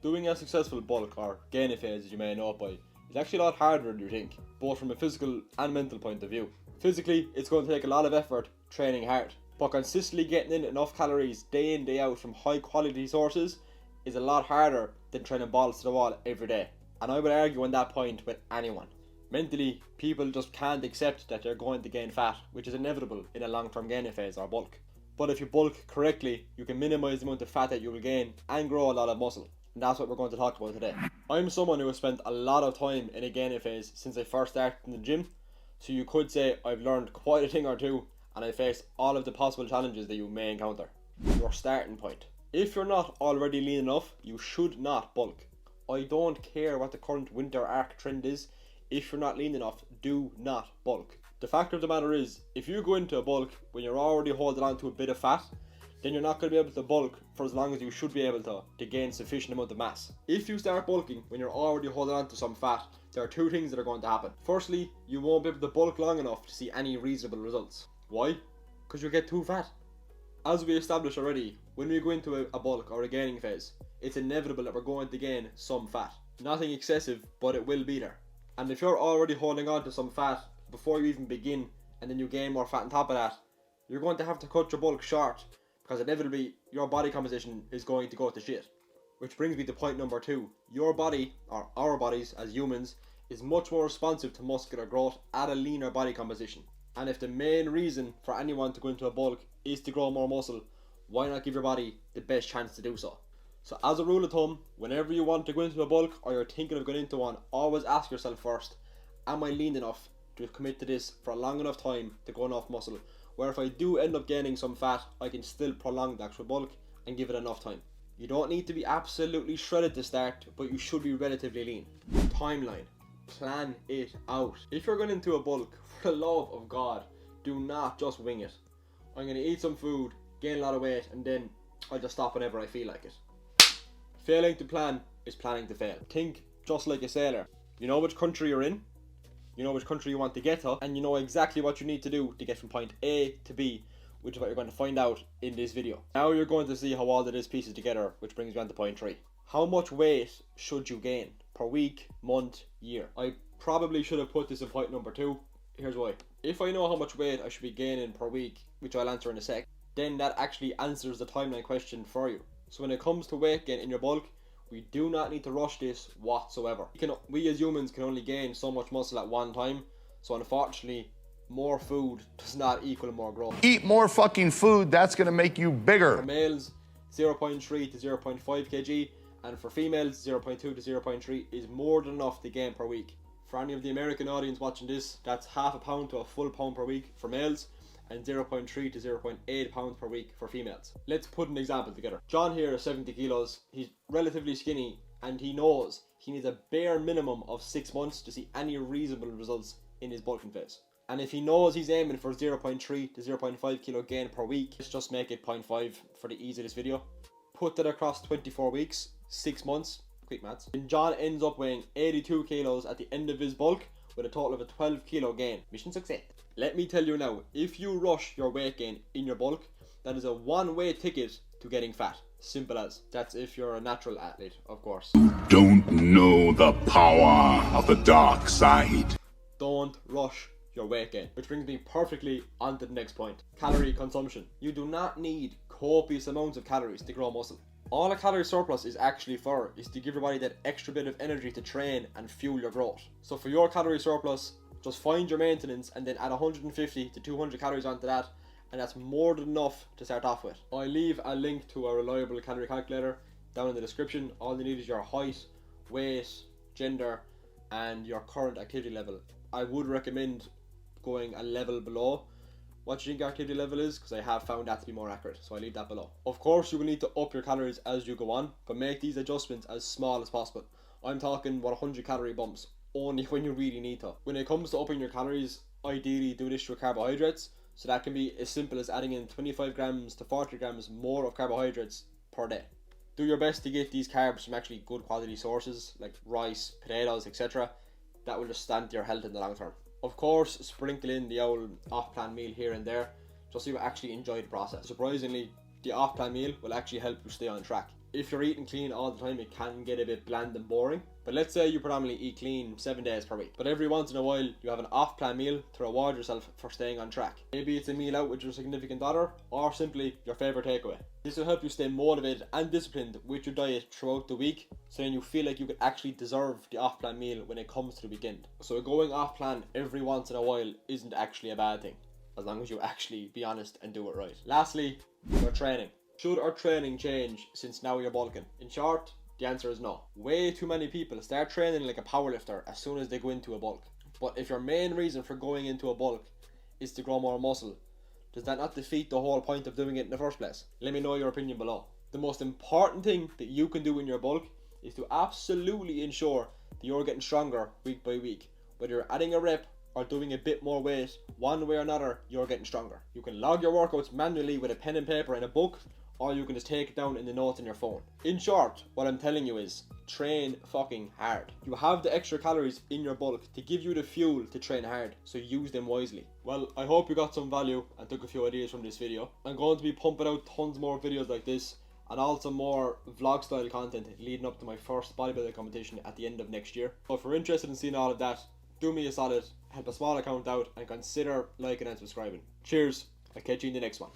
Doing a successful bulk or gain phase, as you may know it by, is actually a lot harder than you think, both from a physical and mental point of view. Physically, it's going to take a lot of effort training hard, but consistently getting in enough calories day in day out from high quality sources is a lot harder than training balls to the wall every day. And I would argue on that point with anyone. Mentally, people just can't accept that they're going to gain fat, which is inevitable in a long-term gaining phase or bulk. But if you bulk correctly, you can minimise the amount of fat that you will gain and grow a lot of muscle. And that's what we're going to talk about today. I'm someone who has spent a lot of time in a gaining phase since I first started in the gym. So you could say I've learned quite a thing or two, and I faced all of the possible challenges that you may encounter. Your starting point. If you're not already lean enough, you should not bulk. I don't care what the current winter arc trend is. If you're not lean enough, do not bulk. The fact of the matter is, if you go into a bulk when you're already holding on to a bit of fat, then you're not going to be able to bulk for as long as you should be able to gain sufficient amount of mass. If you start bulking when you're already holding on to some fat, there are two things that are going to happen. Firstly, you won't be able to bulk long enough to see any reasonable results. Why? Because you'll get too fat. As we established already, when we go into a bulk or a gaining phase, it's inevitable that we're going to gain some fat. Nothing excessive, but it will be there. And if you're already holding on to some fat before you even begin, and then you gain more fat on top of that, you're going to have to cut your bulk short, because inevitably your body composition is going to go to shit. Which brings me to point number 2. Your body, or our bodies as humans, is much more responsive to muscular growth at a leaner body composition. And if the main reason for anyone to go into a bulk is to grow more muscle, why not give your body the best chance to do so? So as a rule of thumb, whenever you want to go into a bulk or you're thinking of going into one, always ask yourself first, am I lean enough to commit to this for a long enough time to grow enough muscle, where if I do end up gaining some fat, I can still prolong the actual bulk and give it enough time. You don't need to be absolutely shredded to start, but you should be relatively lean. Timeline. Plan it out. If you're going into a bulk, for the love of God, do not just wing it. I'm going to eat some food, gain a lot of weight, and then I'll just stop whenever I feel like it. Failing to plan is planning to fail. Think just like a sailor. You know which country you're in, you know which country you want to get to, and you know exactly what you need to do to get from point A to B, which is what you're going to find out in this video. Now you're going to see how all of this pieces together, which brings me on to point 3. How much weight should you gain per week, month, year? I probably should have put this in point number 2. Here's why. If I know how much weight I should be gaining per week, which I'll answer in a sec, then that actually answers the timeline question for you. So when it comes to weight gain in your bulk, we do not need to rush this whatsoever. We as humans can only gain so much muscle at one time, so unfortunately, more food does not equal more growth. Eat more fucking food, that's gonna make you bigger. For males, 0.3 to 0.5 kg, and for females, 0.2 to 0.3 is more than enough to gain per week. For any of the American audience watching this, that's half a pound to a full pound per week for males, and 0.3 to 0.8 pounds per week for females. Let's put an example together. John here is 70 kilos, he's relatively skinny, and he knows he needs a bare minimum of 6 months to see any reasonable results in his bulking phase. And if he knows he's aiming for 0.3 to 0.5 kilo gain per week, let's just make it 0.5 for the ease of this video. Put that across 24 weeks, 6 months, quick maths. And John ends up weighing 82 kilos at the end of his bulk with a total of a 12 kilo gain. Mission success. Let me tell you now, if you rush your weight gain in your bulk, that is a one-way ticket to getting fat. Simple as. That's if you're a natural athlete, of course. Don't know the power of the dark side. Don't rush your weight gain. Which brings me perfectly onto the next point. Calorie consumption. You do not need copious amounts of calories to grow muscle. All a calorie surplus is actually for is to give your body that extra bit of energy to train and fuel your growth. So for your calorie surplus, just find your maintenance and then add 150 to 200 calories onto that, and that's more than enough to start off with. I'll leave a link to a reliable calorie calculator down in the description. All you need is your height, weight, gender, and your current activity level. I would recommend going a level below what you think your activity level is, because I have found that to be more accurate, so I leave that below. Of course, you will need to up your calories as you go on, but make these adjustments as small as possible. I'm talking 100 calorie bumps only when you really need to. When it comes to upping your calories, ideally do this with carbohydrates, so that can be as simple as adding in 25 grams to 40 grams more of carbohydrates per day. Do your best to get these carbs from actually good quality sources like rice, potatoes, etc. That will just stand to your health in the long term. Of course, sprinkle in the old off-plan meal here and there, just so you actually enjoy the process. Surprisingly, the off-plan meal will actually help you stay on track. if you're eating clean all the time, it can get a bit bland and boring. But let's say you predominantly eat clean 7 days per week, but every once in a while you have an off-plan meal to reward yourself for staying on track. Maybe it's a meal out with your significant other, or simply your favourite takeaway. This will help you stay motivated and disciplined with your diet throughout the week, so then you feel like you could actually deserve the off-plan meal when it comes to the weekend. So going off-plan every once in a while isn't actually a bad thing, as long as you actually be honest and do it right. Lastly, your training. Should our training change since now you're bulking? In short, the answer is no. Way too many people start training like a powerlifter as soon as they go into a bulk. But if your main reason for going into a bulk is to grow more muscle, does that not defeat the whole point of doing it in the first place? Let me know your opinion below. The most important thing that you can do in your bulk is to absolutely ensure that you're getting stronger week by week. Whether you're adding a rep or doing a bit more weight, one way or another, you're getting stronger. You can log your workouts manually with a pen and paper in a book, or you can just take it down in the notes on your phone. In short, what I'm telling you is, train fucking hard. You have the extra calories in your bulk to give you the fuel to train hard, so use them wisely. Well, I hope you got some value and took a few ideas from this video. I'm going to be pumping out tons more videos like this, and also more vlog style content leading up to my first bodybuilding competition at the end of next year. So if you're interested in seeing all of that, do me a solid, help a small account out, and consider liking and subscribing. Cheers, I'll catch you in the next one.